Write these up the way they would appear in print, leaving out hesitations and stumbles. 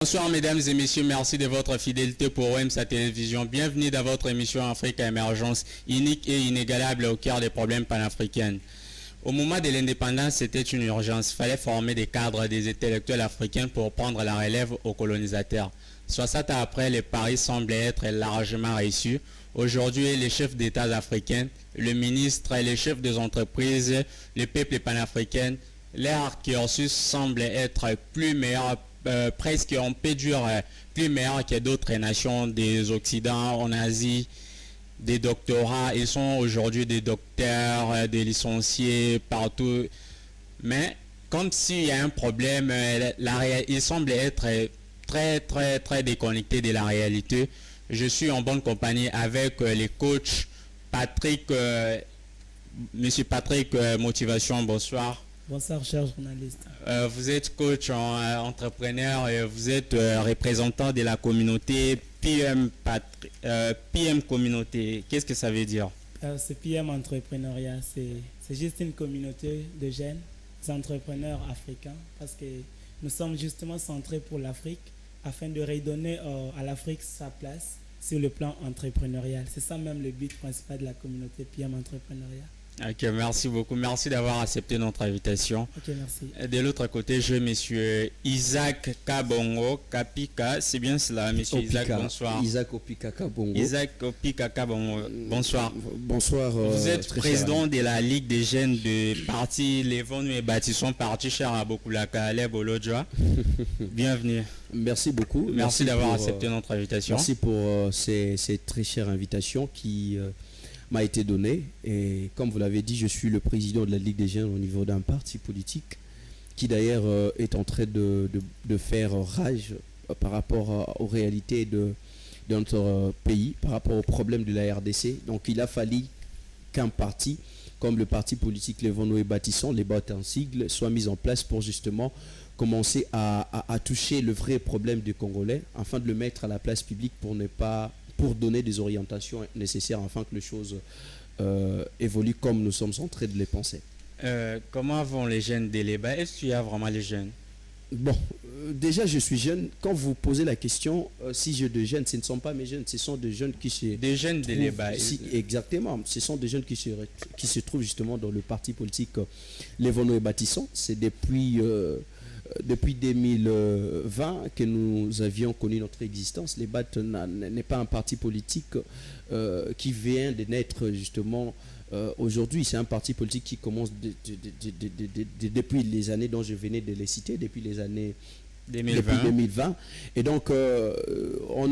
Bonsoir mesdames et messieurs, merci de votre fidélité pour OMSA Télévision. Bienvenue dans votre émission Afrique Émergence, unique et inégalable au cœur des problèmes panafricains. Au moment de l'indépendance, c'était une urgence. Il fallait former des cadres, des intellectuels africains pour prendre la relève aux colonisateurs. 60 ans après, les paris semblent être largement réussis. Aujourd'hui, les chefs d'État africains, le ministre, les chefs des entreprises, le peuple panafricain, leur cursus semble être plus meilleur, presque on peut dire plus meilleur que d'autres nations des Occidents, en Asie, des doctorats. Ils sont aujourd'hui des docteurs, des licenciés partout. Mais comme s'il y a un problème, il semble être très déconnecté de la réalité. Je suis en bonne compagnie avec les coachs Patrick, Monsieur Patrick Motivation, bonsoir. Bonsoir, cher journaliste. Vous êtes coach entrepreneur et vous êtes représentant de la communauté PM Communauté. Qu'est-ce que ça veut dire? C'est PM Entrepreneuriat. C'est juste une communauté de jeunes entrepreneurs africains parce que nous sommes justement centrés pour l'Afrique afin de redonner à l'Afrique sa place sur le plan entrepreneurial. C'est ça même le but principal de la communauté PM Entrepreneuriat. Ok, merci beaucoup. Merci d'avoir accepté notre invitation. Ok, merci. De l'autre côté, j'ai monsieur Isaac Kabongo Kapika. C'est bien cela, monsieur Opika. Isaac, bonsoir. Isaac Opika Kabongo. Isaac Opika Kabongo, bonsoir. Bonsoir. Vous êtes président de la Ligue des jeunes de parti Les Vonu et Bâtissons, parti cher à Bokulaka, Aleb Olodja. Bienvenue. Merci beaucoup. Merci d'avoir accepté notre invitation. Merci pour cette très chère invitation qui m'a été donnée. Et comme vous l'avez dit, je suis le président de la Ligue des jeunes au niveau d'un parti politique qui d'ailleurs est en train de faire rage par rapport aux réalités de notre pays, par rapport aux problèmes de la RDC. Donc il a fallu qu'un parti comme le parti politique Les Vonu et Bâtissons, les bottes en sigle, soit mis en place pour justement commencer à toucher le vrai problème des Congolais afin de le mettre à la place publique pour donner des orientations nécessaires afin que les choses évoluent comme nous sommes en train de les penser. Comment vont les jeunes de l'EBA? Est-ce qu'il y a vraiment les jeunes? Bon, déjà je suis jeune. Quand vous posez la question, si j'ai de jeunes, ce ne sont pas mes jeunes, ce sont des jeunes qui se... Des jeunes de l'EBA. Exactement, ce sont des jeunes qui se trouvent justement dans le parti politique Les Vonu et Bâtissons. C'est depuis 2020 que nous avions connu notre existence. Les BAT n'est pas un parti politique qui vient de naître justement aujourd'hui. C'est un parti politique qui commence depuis les années dont je venais de les citer, depuis les années 2020. Et donc on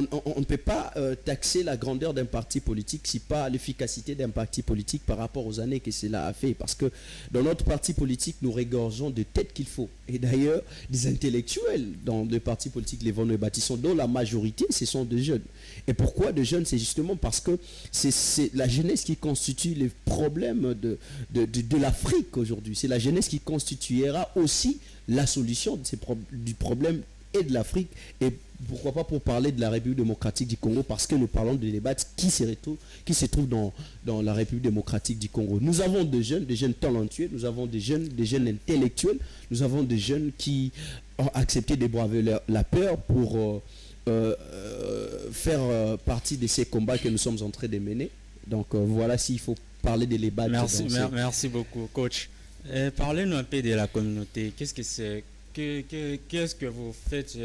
ne peut pas taxer la grandeur d'un parti politique si pas l'efficacité d'un parti politique par rapport aux années que cela a fait. Parce que dans notre parti politique, nous régorgeons de têtes qu'il faut. Et d'ailleurs, des intellectuels dans le parti politique Les Vonu et Bâtissons, dont la majorité, ce sont des jeunes. Et pourquoi des jeunes? C'est justement parce que c'est la jeunesse qui constitue les problèmes de l'Afrique aujourd'hui. C'est la jeunesse qui constituera aussi la solution du problème et de l'Afrique, et pourquoi pas pour parler de la République démocratique du Congo, parce que nous parlons de débats qui se trouvent dans la République démocratique du Congo. Nous avons des jeunes talentueux, nous avons des jeunes intellectuels, nous avons des jeunes qui ont accepté de braver la peur pour faire partie de ces combats que nous sommes en train de mener. Donc voilà, s'il faut parler de débats. Merci beaucoup, coach. Parlez-nous un peu de la communauté. Qu'est-ce que c'est? Qu'est-ce que vous faites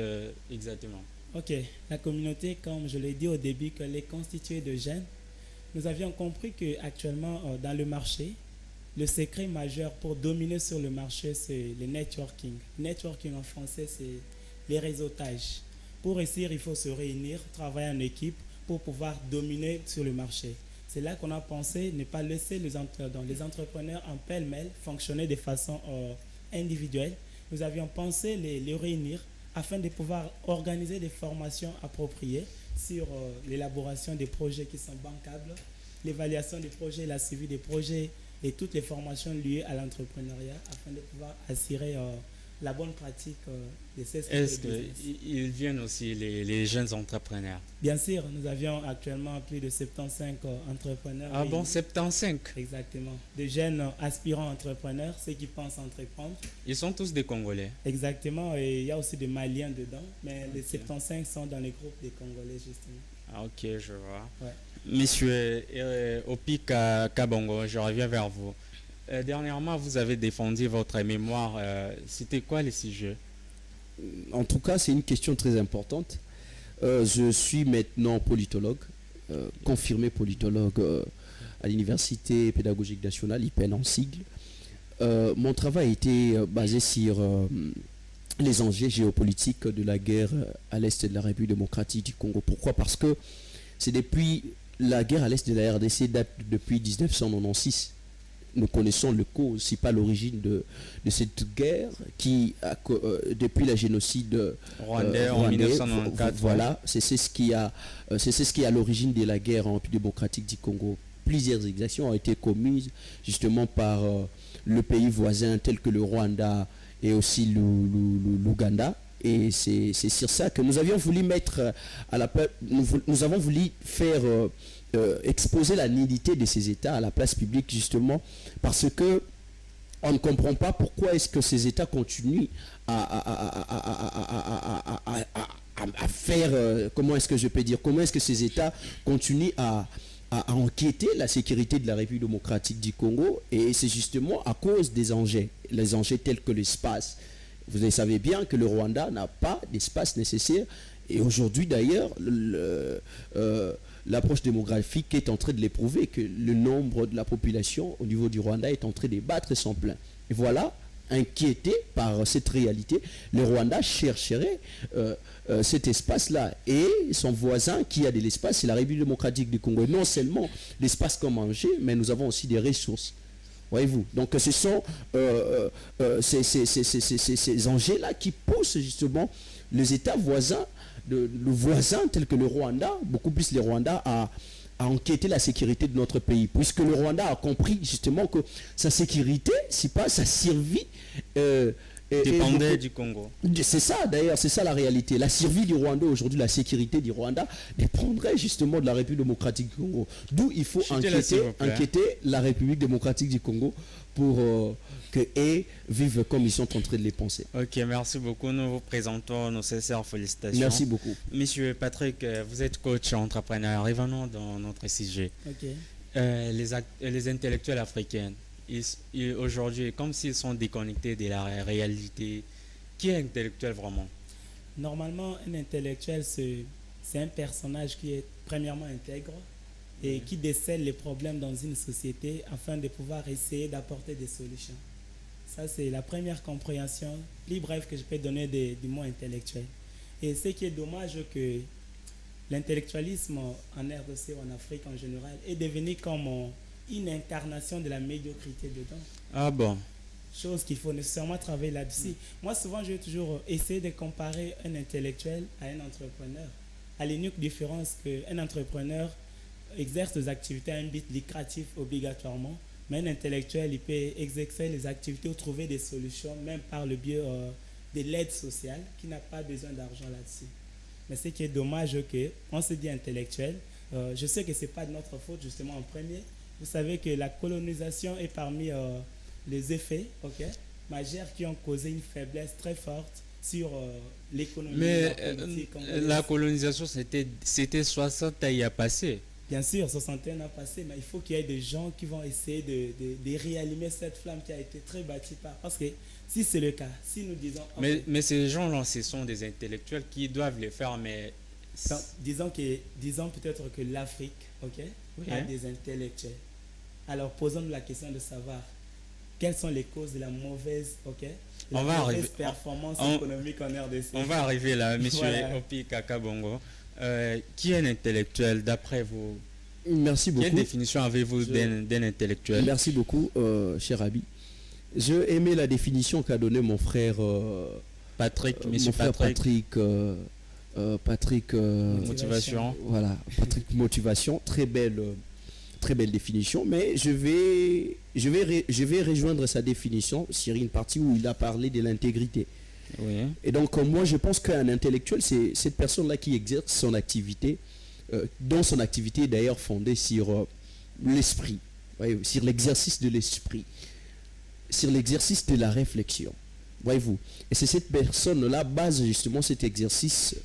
exactement? Ok, la communauté, comme je l'ai dit au début, qu'elle est constituée de jeunes. Nous avions compris qu'actuellement, dans le marché, le secret majeur pour dominer sur le marché, c'est le networking. Networking en français, c'est les réseautages. Pour réussir, il faut se réunir, travailler en équipe pour pouvoir dominer sur le marché. C'est là qu'on a pensé ne pas laisser les entrepreneurs en pêle-mêle fonctionner de façon individuelle. Nous avions pensé les réunir afin de pouvoir organiser des formations appropriées sur l'élaboration des projets qui sont bancables, l'évaluation des projets, la suivi des projets et toutes les formations liées à l'entrepreneuriat afin de pouvoir assurer la bonne pratique de ces Est-ce business. qu'ils viennent aussi, les jeunes entrepreneurs? Bien sûr, nous avions actuellement plus de 75 entrepreneurs. Ah bon, 75? Exactement. De jeunes aspirants entrepreneurs, ceux qui pensent entreprendre. Ils sont tous des Congolais? Exactement, et il y a aussi des Maliens dedans, mais les 75 sont dans les groupes des Congolais, justement. Ah, ok, je vois. Ouais. Monsieur Opi Kabongo, je reviens vers vous. Dernièrement, vous avez défendu votre mémoire. C'était quoi les sujets? En tout cas, c'est une question très importante. Je suis maintenant politologue, confirmé politologue à l'Université pédagogique nationale, IPN en sigle. Mon travail a été basé sur les enjeux géopolitiques de la guerre à l'est de la République démocratique du Congo. Pourquoi? Parce que c'est depuis la guerre à l'est de la RDC date depuis 1996. Nous connaissons le cause, si pas l'origine de cette guerre qui, depuis le génocide rwandais en 1994. Voilà, c'est ce qui est à l'origine de la guerre en République démocratique du Congo. Plusieurs exactions ont été commises justement par le pays voisin tel que le Rwanda et aussi l'Ouganda. Et c'est sur ça que nous avions voulu mettre à la place, nous avons voulu faire exposer la nullité de ces États à la place publique justement parce que on ne comprend pas pourquoi est-ce que ces États continuent à faire, comment est-ce que je peux dire, comment est-ce que ces États continuent à enquêter la sécurité de la République démocratique du Congo, et c'est justement à cause des enjeux, les enjeux tels que l'espace. Vous savez bien que le Rwanda n'a pas d'espace nécessaire, et aujourd'hui d'ailleurs l'approche démographique est en train de l'éprouver, que le nombre de la population au niveau du Rwanda est en train de battre son plein. Et voilà, inquiété par cette réalité, le Rwanda chercherait cet espace-là. Et son voisin qui a de l'espace, c'est la République démocratique du Congo. Et non seulement l'espace comme manger, mais nous avons aussi des ressources. Voyez-vous. Donc ce sont ces enjeux-là qui poussent justement les États voisins, le voisin tel que le Rwanda, beaucoup plus le Rwanda, à enquêter la sécurité de notre pays, puisque le Rwanda a compris justement que sa sécurité, si pas sa survie, dépendait du Congo. C'est ça d'ailleurs, c'est ça la réalité. La survie du Rwanda aujourd'hui, la sécurité du Rwanda dépendrait justement de la République démocratique du Congo. D'où il faut enquêter la République démocratique du Congo pour qu'eux vivent comme ils sont en train de les penser. Ok, merci beaucoup. Nous vous présentons nos sincères félicitations. Merci beaucoup. Monsieur Patrick, vous êtes coach entrepreneur. Revenons dans notre sujet. Ok. Les intellectuels africains, aujourd'hui, comme s'ils sont déconnectés de la réalité, qui est intellectuel vraiment? Normalement, un intellectuel, c'est un personnage qui est premièrement intègre et qui décèle les problèmes dans une société afin de pouvoir essayer d'apporter des solutions. Ça, c'est la première compréhension plus brève que je peux donner du mot intellectuel. Et ce qui est dommage, que l'intellectualisme en RDC ou en Afrique en général est devenu comme une incarnation de la médiocrité dedans. Ah bon? Chose qu'il faut nécessairement travailler là-dessus. Moi, souvent, je vais toujours essayer de comparer un intellectuel à un entrepreneur. À l'unique différence qu'un entrepreneur exerce des activités à un but lucratif obligatoirement, mais un intellectuel, il peut exercer les activités ou trouver des solutions, même par le biais de l'aide sociale, qui n'a pas besoin d'argent là-dessus. Mais ce qui est dommage, qu'on se dit intellectuel, je sais que ce n'est pas de notre faute, justement, en premier. Vous savez que la colonisation est parmi les effets majeurs qui ont causé une faiblesse très forte sur l'économie. Mais la colonisation, c'était 60 ans il y a passé. Bien sûr, 61 ans passé, mais il faut qu'il y ait des gens qui vont essayer de réanimer cette flamme qui a été très bâtie par... Parce que si c'est le cas, si nous disons... Mais ces gens-là, ce sont des intellectuels qui doivent les faire, mais... Disons peut-être que l'Afrique a des intellectuels. Alors posons-nous la question de savoir quelles sont les causes de la mauvaise, performance économique en RDC. On va arriver là, monsieur Opi Kabongo. Qui est un intellectuel d'après vous? Merci beaucoup. Quelle définition avez-vous d'un intellectuel? Merci beaucoup, cher Abi. Je aimais la définition qu'a donnée mon frère Patrick. Monsieur Patrick Motivation. Voilà, Patrick Motivation. Très belle très belle définition, mais je vais rejoindre sa définition sur une partie où il a parlé de l'intégrité. Oui. Et donc, moi, je pense qu'un intellectuel, c'est cette personne-là qui exerce son activité, dont son activité est d'ailleurs fondée sur l'esprit, sur l'exercice de l'esprit, sur l'exercice de la réflexion. Voyez-vous. Et c'est cette personne-là base justement cet exercice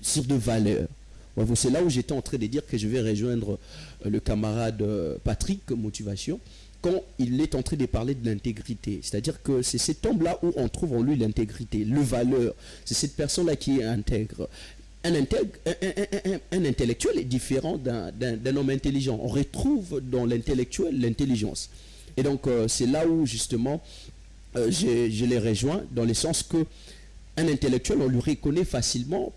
sur de valeurs. Voyez-vous, c'est là où j'étais en train de dire que je vais rejoindre le camarade Patrick Motivation quand il est en train de parler de l'intégrité. C'est-à-dire que c'est cet homme-là où on trouve en lui l'intégrité, le valeur. C'est cette personne-là qui est intègre. Un intellectuel est différent d'un homme intelligent. On retrouve dans l'intellectuel l'intelligence. Et donc, c'est là où, justement, je les rejoins, dans le sens que un intellectuel, on lui reconnaît facilement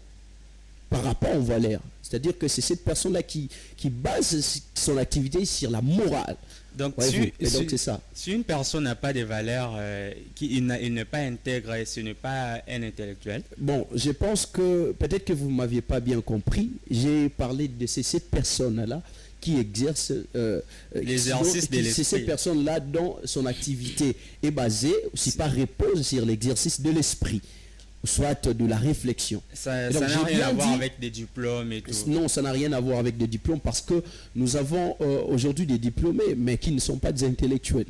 par rapport aux valeurs. C'est-à-dire que c'est cette personne-là qui base son activité sur la morale. Donc, donc c'est ça. Si une personne n'a pas de valeurs, il n'est pas intègre, ce n'est pas un intellectuel. Bon, je pense que peut-être que vous ne m'aviez pas bien compris. J'ai parlé de cette personne-là qui exerce l'exercice de l'esprit. C'est cette personne-là dont son activité est basée, si pas repose sur l'exercice de l'esprit, soit de la réflexion. Ça n'a rien à voir avec des diplômes et tout. Non, ça n'a rien à voir avec des diplômes parce que nous avons aujourd'hui des diplômés, mais qui ne sont pas des intellectuels.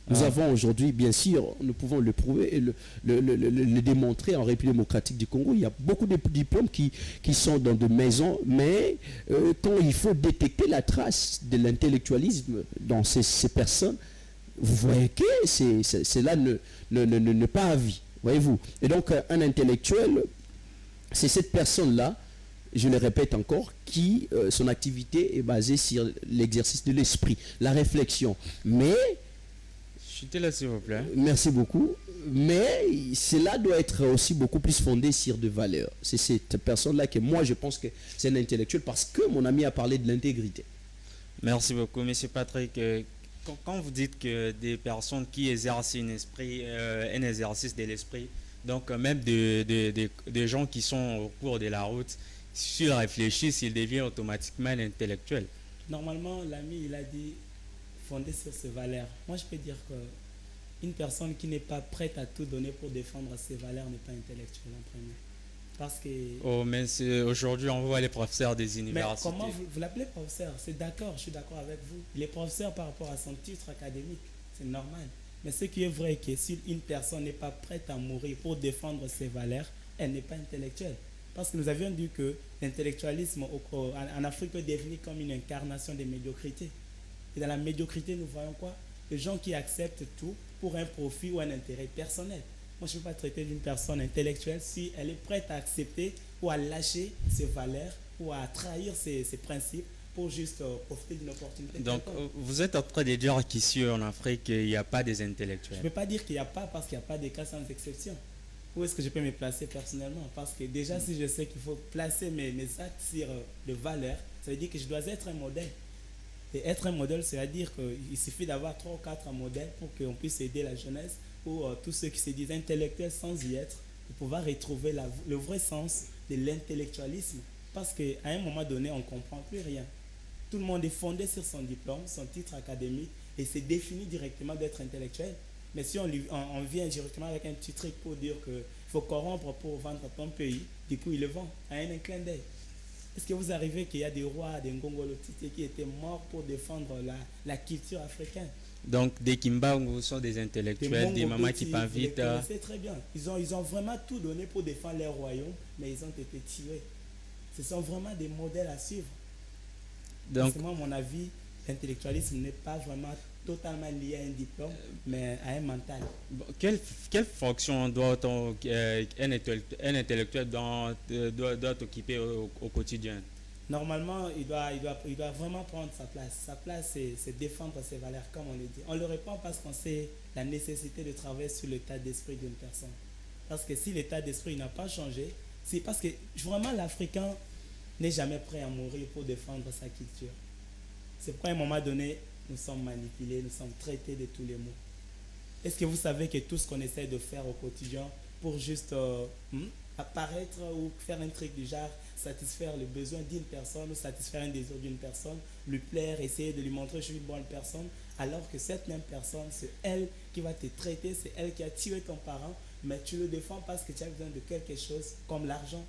Nous avons aujourd'hui, bien sûr, nous pouvons le prouver et le démontrer en République démocratique du Congo. Il y a beaucoup de diplômes qui sont dans de maisons, mais quand il faut détecter la trace de l'intellectualisme dans ces personnes, vous voyez que c'est là ne pas à vie. Voyez-vous. Et donc, un intellectuel, c'est cette personne-là, je le répète encore, qui, son activité est basée sur l'exercice de l'esprit, la réflexion. Mais... Chutez là, s'il vous plaît. Merci beaucoup. Mais cela doit être aussi beaucoup plus fondé sur des valeurs. C'est cette personne-là que moi, je pense que c'est un intellectuel parce que mon ami a parlé de l'intégrité. Merci beaucoup, Monsieur Patrick. Quand vous dites que des personnes qui exercent un exercice de l'esprit, donc même des gens qui sont au cours de la route, s'ils réfléchissent, ils deviennent automatiquement intellectuels. Normalement, l'ami, il a dit fondé sur ses valeurs. Moi, je peux dire qu'une personne qui n'est pas prête à tout donner pour défendre ses valeurs n'est pas intellectuelle en premier. Parce que... Oh, mais aujourd'hui, on voit les professeurs des universités. Mais comment vous l'appelez professeur? C'est d'accord, je suis d'accord avec vous. Il est professeur par rapport à son titre académique. C'est normal. Mais ce qui est vrai, c'est que si une personne n'est pas prête à mourir pour défendre ses valeurs, elle n'est pas intellectuelle. Parce que nous avions dit que l'intellectualisme en Afrique est défini comme une incarnation de médiocrité. Et dans la médiocrité, nous voyons quoi? Les gens qui acceptent tout pour un profit ou un intérêt personnel. Moi, je ne peux pas traiter d'une personne intellectuelle si elle est prête à accepter ou à lâcher ses valeurs ou à trahir ses principes pour juste profiter d'une opportunité. Donc, vous êtes en train de dire qu'ici en Afrique, il n'y a pas des intellectuels. Je ne peux pas dire qu'il n'y a pas parce qu'il n'y a pas de cas sans exception. Où est-ce que je peux me placer personnellement? Parce que déjà, si je sais qu'il faut placer mes actes sur de valeurs, ça veut dire que je dois être un modèle. Et être un modèle, c'est-à-dire qu'il suffit d'avoir 3 ou 4 modèles pour qu'on puisse aider la jeunesse ou tous ceux qui se disent intellectuels sans y être, de pouvoir retrouver le vrai sens de l'intellectualisme. Parce qu'à un moment donné, on ne comprend plus rien. Tout le monde est fondé sur son diplôme, son titre académique, et c'est défini directement d'être intellectuel. Mais si on vient directement avec un petit truc pour dire qu'il faut corrompre pour vendre ton pays, du coup, il le vend à un clin d'œil. Est-ce que vous arrivez qu'il y a des rois, des Ngongolotite qui étaient morts pour défendre la culture africaine? Donc, des Kimbangu sont des intellectuels, des Mamas qui Pavite. C'est très bien. Ils ont vraiment tout donné pour défendre leur royaume, mais ils ont été tués. Ce sont vraiment des modèles à suivre. Donc, moi, à mon avis, l'intellectualisme n'est pas vraiment totalement lié à un diplôme, mais à un mental. Quelle fonction doit un intellectuel doit occuper au quotidien? Normalement, il doit vraiment prendre sa place. Sa place, c'est défendre ses valeurs, comme on le dit. On le répond parce qu'on sait la nécessité de travailler sur l'état d'esprit d'une personne. Parce que si l'état d'esprit n'a pas changé, c'est parce que vraiment l'Africain n'est jamais prêt à mourir pour défendre sa culture. C'est pourquoi à un moment donné, nous sommes manipulés, nous sommes traités de tous les maux. Est-ce que vous savez que tout ce qu'on essaie de faire au quotidien pour juste apparaître ou faire un truc du genre satisfaire le besoin d'une personne ou satisfaire un désir d'une personne, lui plaire, essayer de lui montrer que je suis une bonne personne, alors que cette même personne, c'est elle qui va te traiter, c'est elle qui a tué ton parent, mais tu le défends parce que tu as besoin de quelque chose comme l'argent.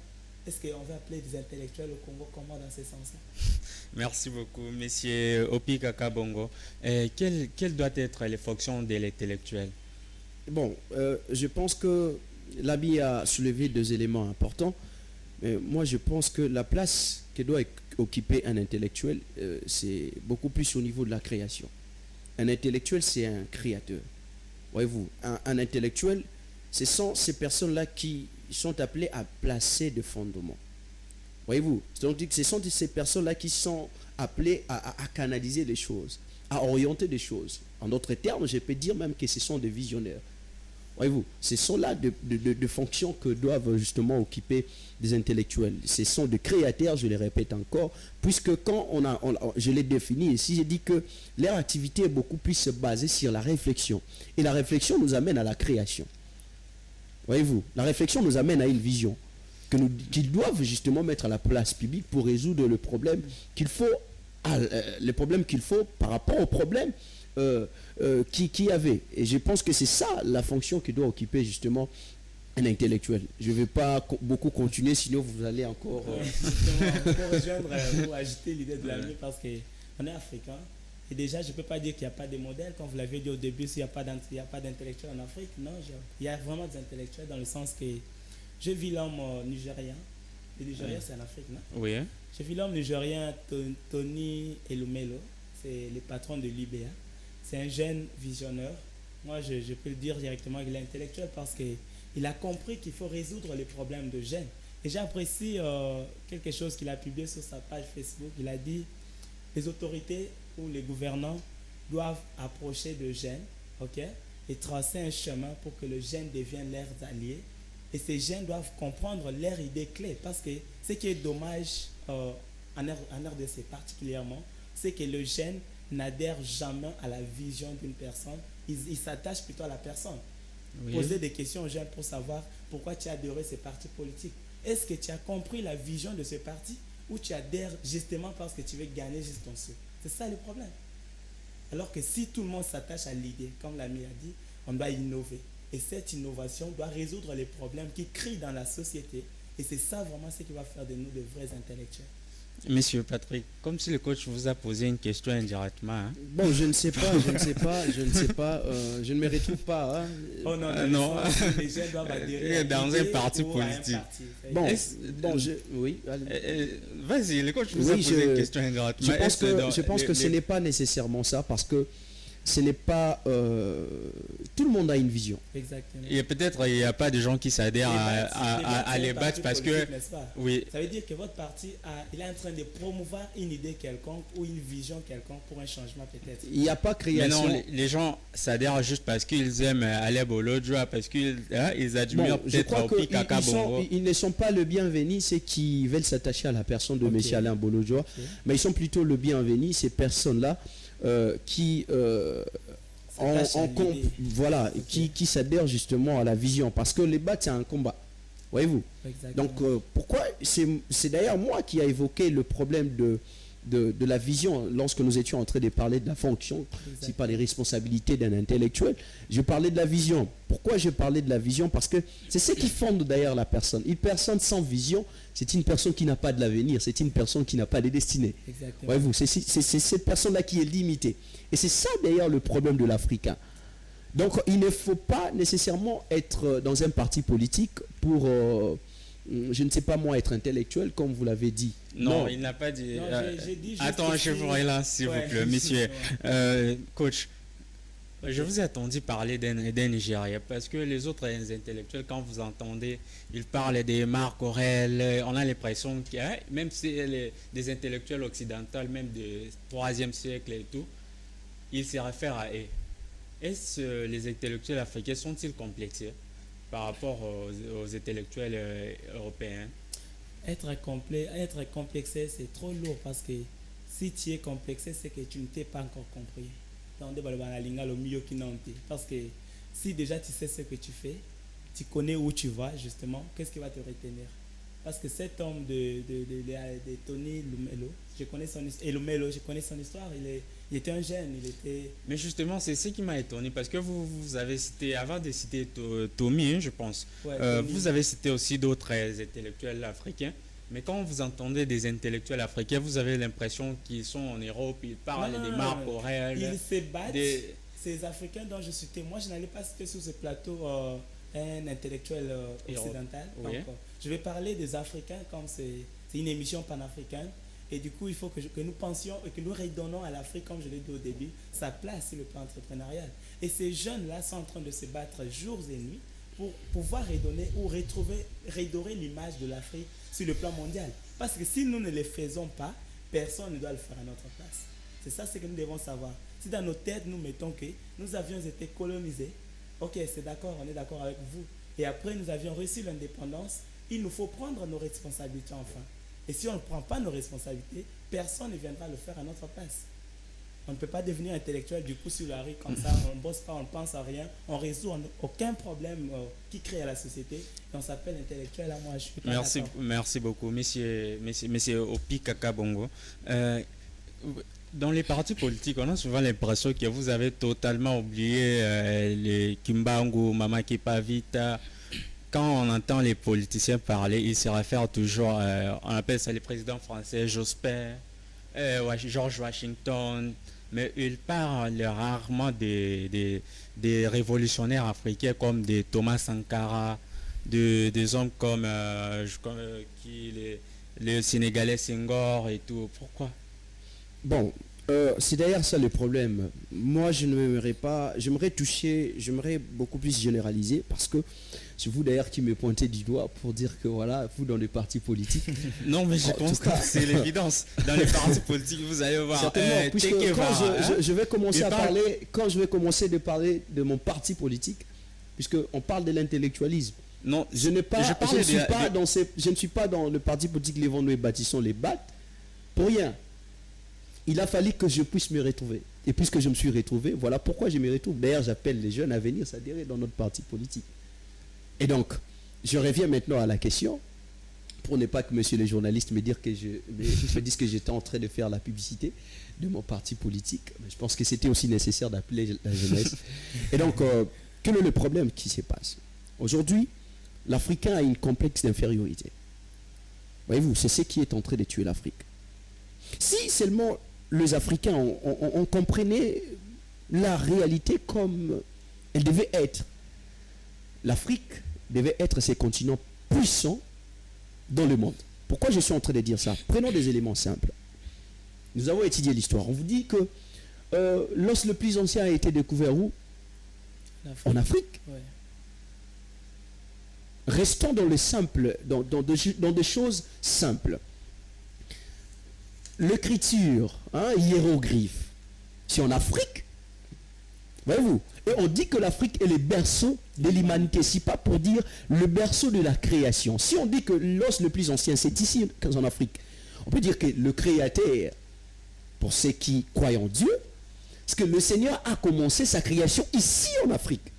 Est-ce qu'on va appeler des intellectuels au Congo comment dans ce sens-là? Merci beaucoup, monsieur Opi Kaka Bongo. Quelles doivent être les fonctions de l'intellectuel? Bon, je pense que l'ami a soulevé deux éléments importants. Mais moi, je pense que la place que doit occuper un intellectuel, c'est beaucoup plus au niveau de la création. Un intellectuel, c'est un créateur. Voyez-vous, un intellectuel, ce sont ces personnes-là qui sont appelées à placer des fondements. Voyez-vous, donc ce sont ces personnes-là qui sont appelées à canaliser les choses, à orienter des choses. En d'autres termes, je peux dire même que ce sont des visionnaires. Voyez-vous, ce sont là de fonctions que doivent justement occuper des intellectuels. Ce sont des créateurs, je les répète encore, puisque quand je l'ai défini ici, j'ai dit que leur activité est beaucoup plus basée sur la réflexion. Et la réflexion nous amène à la création. Voyez-vous, la réflexion nous amène à une vision qu'ils doivent justement mettre à la place publique pour résoudre le problème qu'il faut, par rapport au problème qui avait. Et je pense que c'est ça la fonction que doit occuper justement un intellectuel. Je ne vais pas beaucoup continuer, sinon vous allez encore... Justement, pour rejoindre ou ajouter l'idée de l'avenir, parce qu'on est africain. Et déjà, je ne peux pas dire qu'il n'y a pas de modèles. Comme vous l'avez dit au début, s'il n'y a pas d'intellectuels en Afrique, non, il y a vraiment des intellectuels dans le sens que je vis l'homme nigérien. Le Nigeria, c'est en Afrique, non? Oui. Je vis l'homme nigérien Tony Elumelo. C'est le patron de l'IBA. C'est un jeune visionnaire. Moi, je peux le dire directement qu'il est intellectuel parce qu'il a compris qu'il faut résoudre les problèmes de jeunes. Et j'apprécie quelque chose qu'il a publié sur sa page Facebook. Il a dit les autorités ou les gouvernants doivent approcher de jeunes, ok, et tracer un chemin pour que le jeune devienne leurs alliés. Et ces jeunes doivent comprendre leurs idées clés. Parce que ce qui est dommage en RDC particulièrement, c'est que le jeune n'adhère jamais à la vision d'une personne. Il s'attache plutôt à la personne. Oui. Poser des questions aux jeunes pour savoir pourquoi tu as adhéré à ces partis politiques. Est-ce que tu as compris la vision de ce parti ou tu adhères justement parce que tu veux gagner juste ton sou? C'est ça le problème. Alors que si tout le monde s'attache à l'idée, comme l'ami a dit, on doit innover. Et cette innovation doit résoudre les problèmes qui crient dans la société. Et c'est ça vraiment ce qui va faire de nous de vrais intellectuels. Monsieur Patrick, comme si le coach vous a posé une question indirectement. Hein? Bon, je ne sais pas, je ne me retrouve pas. Hein. Oh non. Les gens doivent adhérer dans un parti politique. Oui. Vas-y, le coach vous a posé une question indirectement. Je pense que ce n'est pas nécessairement ça parce que ce n'est pas... tout le monde a une vision. Exactement. Et peut-être il n'y a pas de gens qui s'adhèrent à les battre parce que... Oui. Ça veut dire que votre parti il est en train de promouvoir une idée quelconque ou une vision quelconque pour un changement peut-être. Il n'y a pas création. Mais non, les gens s'adhèrent juste parce qu'ils aiment Aleb Olodjoa, parce qu'ils admirent peut-être Opi Kaka Bongo. Ils ne sont pas le bienvenu, ceux qui veulent s'attacher à la personne de M. Alain Bolodjoa, mais ils sont plutôt le bienvenu, ces personnes-là qui s'adhèrent justement à la vision, parce que les bats c'est un combat, voyez-vous. Donc pourquoi c'est d'ailleurs moi qui a évoqué le problème de la vision lorsque nous étions en train de parler de la fonction, c'est pas les responsabilités d'un intellectuel. Je parlais de la vision. Pourquoi je parlais de la vision? Parce que c'est ce qui fonde d'ailleurs la personne. Une personne sans vision, c'est une personne qui n'a pas de l'avenir, c'est une personne qui n'a pas de destinée. Voyez-vous, c'est cette personne-là qui est limitée. Et c'est ça d'ailleurs le problème de l'Africain. Donc il ne faut pas nécessairement être dans un parti politique pour... je ne sais pas moi, être intellectuel, comme vous l'avez dit. Non, il n'a pas dit... Non, j'ai dit juste attends, je vous relance, s'il vous plaît, monsieur. Coach, je vous ai entendu parler d'un Nigérien, parce que les autres intellectuels, quand vous entendez, ils parlent des Marc Aurèle, on a l'impression que même si des intellectuels occidentaux, même du 3e siècle et tout, ils se réfèrent à eux. Est-ce que les intellectuels africains sont-ils complexés par rapport aux intellectuels européens? Être complexé, c'est trop lourd parce que si tu es complexé, c'est que tu ne t'es pas encore compris. Parce que si déjà tu sais ce que tu fais, tu connais où tu vas, justement, qu'est-ce qui va te retenir? Parce que cet homme de Tony Lumelo, je connais son histoire, et Lumelo, je connais son histoire, il était un jeune, il était... Mais justement, c'est ce qui m'a étonné, parce que vous avez cité, avant de citer Tommy, hein, je pense, Ouais, Tony. vous avez cité aussi d'autres intellectuels africains, mais quand vous entendez des intellectuels africains, vous avez l'impression qu'ils sont en Europe, ils parlent Non, des non, Marc non. Aurèle, Ils se battent, des... ces Africains dont je citais. Moi, je n'allais pas citer sur ce plateau un intellectuel occidental. Oui. Donc, je vais parler des Africains comme c'est une émission panafricaine. Et du coup, il faut que nous pensions et que nous redonnons à l'Afrique, comme je l'ai dit au début, sa place sur le plan entrepreneurial. Et ces jeunes-là sont en train de se battre jours et nuits pour pouvoir redonner ou redorer l'image de l'Afrique sur le plan mondial. Parce que si nous ne le faisons pas, personne ne doit le faire à notre place. C'est ça ce que nous devons savoir. Si dans nos têtes, nous mettons que nous avions été colonisés, ok, c'est d'accord, on est d'accord avec vous. Et après, nous avions reçu l'indépendance, il nous faut prendre nos responsabilités enfin. Et si on ne prend pas nos responsabilités, personne ne viendra le faire à notre place. On ne peut pas devenir intellectuel du coup sur la rue comme ça, on ne bosse pas, on ne pense à rien, on ne résout aucun problème qui crée à la société. Et on s'appelle intellectuel, à moi je suis pas d'accord. Merci beaucoup, monsieur Opi Kaka Bongo. Dans les partis politiques, on a souvent l'impression que vous avez totalement oublié les Kimbangu, Mamaki Pavita. Quand on entend les politiciens parler, ils se réfèrent toujours, on appelle ça les présidents français, Jospin, George Washington, mais ils parlent rarement des révolutionnaires africains comme des Thomas Sankara, des hommes comme les Sénégalais Senghor et tout. Pourquoi? Bon, c'est d'ailleurs ça le problème. Moi, je n'aimerais pas, j'aimerais beaucoup plus généraliser parce que c'est vous d'ailleurs qui me pointez du doigt pour dire que voilà, vous dans les partis politiques. Non, mais je constate, c'est l'évidence. Dans les partis politiques, vous allez voir. Certainement, puisque quand je vais commencer à parler, quand je vais commencer de parler de mon parti politique, puisqu'on parle de l'intellectualisme. Non, je ne suis pas dans le parti politique Les Vendôme et Bâtissons les BAT pour rien. Il a fallu que je puisse me retrouver. Et puisque je me suis retrouvé, voilà pourquoi je me retrouve. D'ailleurs, j'appelle les jeunes à venir s'adhérer dans notre parti politique. Et donc, je reviens maintenant à la question, pour ne pas que monsieur le journaliste me dise que j'étais en train de faire la publicité de mon parti politique. Je pense que c'était aussi nécessaire d'appeler la jeunesse. Et donc, quel est le problème qui se passe? Aujourd'hui, l'Africain a une complexe d'infériorité. Voyez-vous, c'est ce qui est en train de tuer l'Afrique. Si seulement les Africains on comprenait la réalité comme elle devait être, l'Afrique devait être ce continent puissant dans le monde. Pourquoi je suis en train de dire ça? Prenons des éléments simples. Nous avons étudié l'histoire. On vous dit que l'os le plus ancien a été découvert où? En Afrique. Ouais. Restons dans le simple, dans des choses simples. L'écriture, hiéroglyphe, c'est en Afrique. Voyez-vous? Et on dit que l'Afrique est le berceau de l'humanité. Si pas pour dire le berceau de la création. Si on dit que l'os le plus ancien, c'est ici en Afrique, on peut dire que le Créateur, pour ceux qui croient en Dieu, c'est que le Seigneur a commencé sa création ici en Afrique.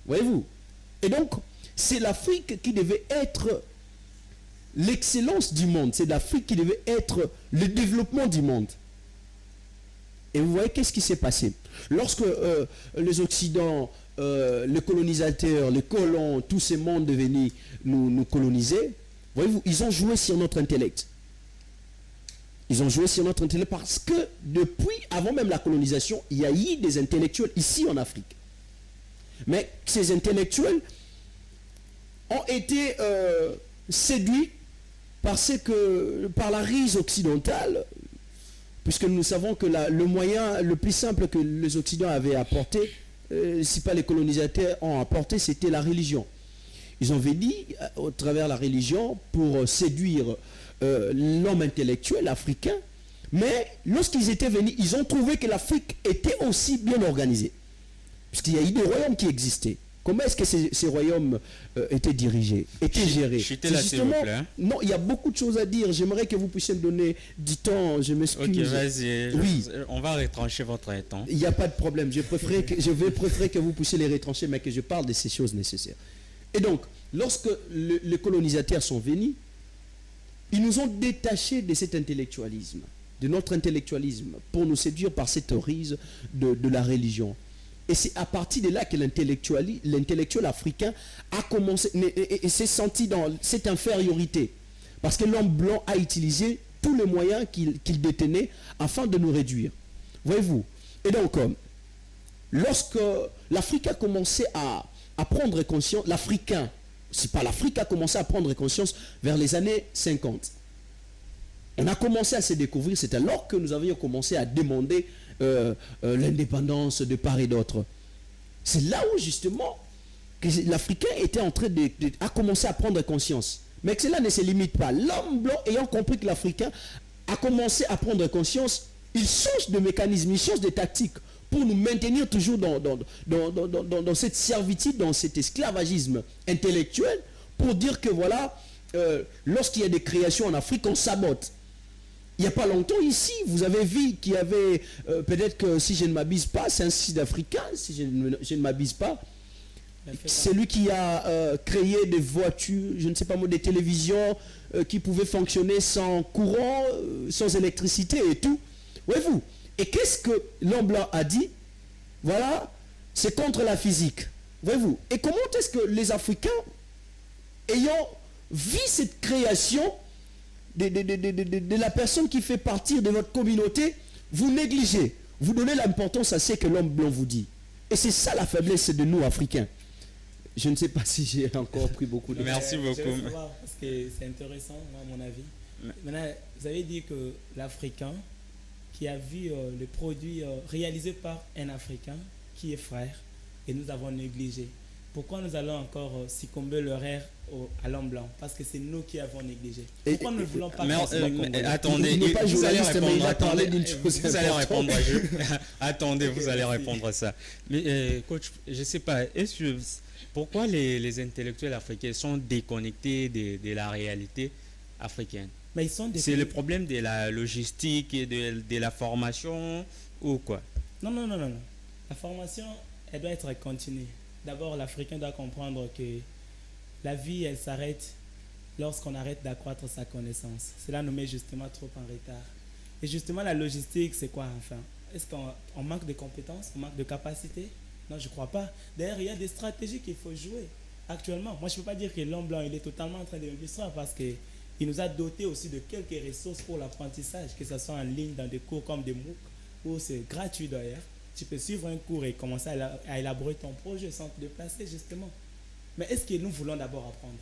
Voyez-vous? Et donc, c'est l'Afrique qui devait être l'excellence du monde. C'est l'Afrique qui devait être le développement du monde. Et vous voyez qu'est-ce qui s'est passé. Lorsque les Occidents, les colonisateurs, les colons, tous ces mondes devenus nous coloniser, voyez-vous, ils ont joué sur notre intellect. Ils ont joué sur notre intellect parce que depuis, avant même la colonisation, il y a eu des intellectuels ici en Afrique. Mais ces intellectuels ont été séduits par la ruse occidentale, puisque nous savons que le moyen le plus simple que les Occidentaux avaient apporté, si pas les colonisateurs ont apporté, c'était la religion. Ils ont venu au travers de la religion pour séduire l'homme intellectuel africain, mais lorsqu'ils étaient venus, ils ont trouvé que l'Afrique était aussi bien organisée, puisqu'il y a eu des royaumes qui existaient. Comment est-ce que ces royaumes étaient dirigés, étaient gérés? Justement, non, il y a beaucoup de choses à dire. J'aimerais que vous puissiez me donner du temps. Je m'excuse. Ok, vas-y. Oui. On va retrancher votre temps. Il n'y a pas de problème. Je vais préférer que vous puissiez les retrancher, mais que je parle de ces choses nécessaires. Et donc, lorsque les colonisateurs sont venus, ils nous ont détachés de cet intellectualisme, de notre intellectualisme, pour nous séduire par cette rise de la religion. Et c'est à partir de là que l'intellectuel africain a commencé et s'est senti dans cette infériorité. Parce que l'homme blanc a utilisé tous les moyens qu'il détenait afin de nous réduire. Voyez-vous? Et donc, lorsque l'Afrique a commencé à prendre conscience, l'Afrique a commencé à prendre conscience vers les années 50. On a commencé à se découvrir, c'est alors que nous avions commencé à demander l'indépendance de part et d'autre. C'est là où justement que l'Africain était en train a commencé à prendre conscience. Mais que cela ne se limite pas. L'homme blanc ayant compris que l'Africain a commencé à prendre conscience, il change de mécanisme, il change de tactique pour nous maintenir toujours dans cette servitude, dans cet esclavagisme intellectuel, pour dire que voilà, lorsqu'il y a des créations en Afrique, on sabote. Il n'y a pas longtemps ici, vous avez vu qu'il y avait, peut-être que si je ne m'abuse pas, c'est un Sud-Africain, si je ne m'abuse pas, c'est lui qui a créé des voitures, je ne sais pas moi, des télévisions qui pouvaient fonctionner sans courant, sans électricité et tout. Voyez-vous? Et qu'est-ce que l'homme blanc a dit? Voilà, c'est contre la physique. Voyez-vous? Et comment est-ce que les Africains, ayant vu cette création de la personne qui fait partie de votre communauté, vous négligez, vous donnez l'importance à ce que l'homme blanc vous dit. Et c'est ça la faiblesse de nous, Africains. Je ne sais pas si j'ai encore pris beaucoup de temps. Merci beaucoup. Je veux savoir, parce que c'est intéressant, à mon avis. Maintenant, vous avez dit que l'Africain qui a vu le produit réalisé par un Africain qui est frère, et nous avons négligé. Pourquoi nous allons encore succomber le rêve à l'homme blanc? Parce que c'est nous qui avons négligé. Pourquoi nous ne voulons pas... attendez, vous allez répondre. Attendez, vous allez répondre à ça. Mais coach, je ne sais pas, pourquoi les intellectuels africains sont déconnectés de la réalité africaine? Mais ils sont c'est le problème de la logistique et de la formation ou quoi? Non. La formation, elle doit être continue. D'abord, l'Africain doit comprendre que la vie, elle s'arrête lorsqu'on arrête d'accroître sa connaissance. Cela nous met justement trop en retard. Et justement, la logistique, c'est quoi enfin? Est-ce qu'on manque de compétences? On manque de capacités? Non, je ne crois pas. D'ailleurs, il y a des stratégies qu'il faut jouer actuellement. Moi, je ne peux pas dire que l'homme blanc, il est totalement en train de nous distraire parce qu'il nous a dotés aussi de quelques ressources pour l'apprentissage, que ce soit en ligne, dans des cours comme des MOOC, où c'est gratuit d'ailleurs. Tu peux suivre un cours et commencer à élaborer ton projet sans te déplacer, justement. Mais est-ce que nous voulons d'abord apprendre?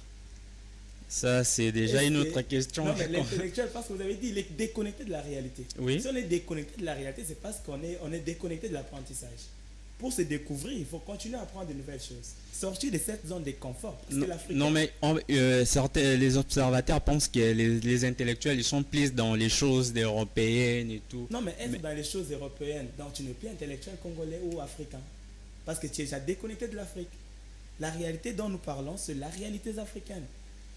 Ça, c'est déjà une autre question. Non, mais l'intellectuel, parce que vous avez dit, il est déconnecté de la réalité. Oui. Si on est déconnecté de la réalité, c'est parce qu'on est déconnecté de l'apprentissage. Pour se découvrir, il faut continuer à apprendre de nouvelles choses. Sortir de cette zone de confort. Non, mais les observateurs pensent que les intellectuels, ils sont plus dans les choses européennes et tout. Non, mais être dans les choses européennes, donc tu n'es plus intellectuel congolais ou africain. Parce que tu es déjà déconnecté de l'Afrique. La réalité dont nous parlons, c'est la réalité africaine.